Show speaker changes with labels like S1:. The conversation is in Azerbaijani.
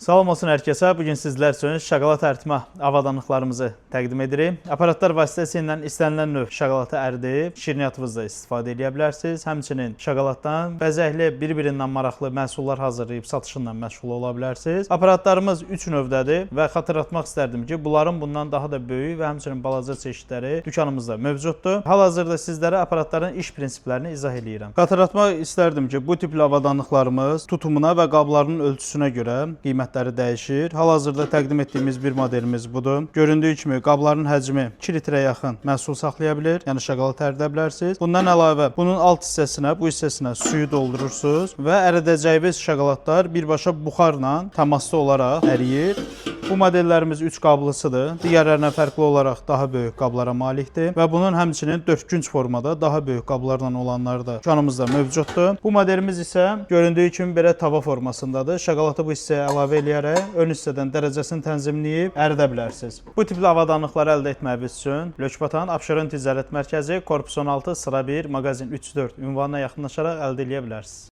S1: Salam olsun hər kəsə. Bugün sizlər üçün şokolad əritmə avadanlıqlarımızı təqdim edirik. Aparatlar vasitəsilə istənilən növ şokolatı əridib şirniyyatınızda istifadə edə bilərsiniz. Həmçinin şokoladdan bəzəkli, bir-birindən maraqlı məhsullar hazırlayıb satışından məşğul ola bilərsiniz. Aparatlarımız 3 növdədir və xatırlatmaq istərdim ki, bunların bundan daha da böyük və həmçinin balaca çeşidləri dükanımızda mövcuddur. Hal-hazırda sizlərə aparatların iş prinsiplərini izah edirəm. Xatırlatmaq istərdim ki, bu tipli avadanlıqlarımız tutumuna və qablarının ölçüsünə görə qiymətləri dəyişir. Hal-hazırda təqdim etdiyimiz bir modelimiz budur. Göründüyü kimi qabların həcmi 2 litrə yaxın məhsul saxlaya bilir, yəni şokolad əridə bilərsiniz. Bundan əlavə bunun alt hissəsinə, bu hissəsinə suyu doldurursunuz və əridəcəyiniz şokoladlar birbaşa buxarla təmaslı olaraq əriyir. Bu modellərimiz 3 qablısıdır. Digərlərinə fərqli olaraq daha böyük qablara malikdir və bunun həmçinin 4 formada daha böyük qablarla olanları da dükanımızda mövcuddur. Bu modelimiz isə göründüyü kimi belə tava formasındadır. Şokoladı bu hissəyə əlavə edərək ön hissədən dərəcəsini tənzimləyib əridə bilərsiniz. Bu tipli avadanlıqları əldə etməyiniz üçün Lökbatan Abşeron Ticarət Mərkəzi, korpus 16, sıra 1, mağazin 3-4 ünvanına yaxınlaşaraq əldə edə bilərsiniz.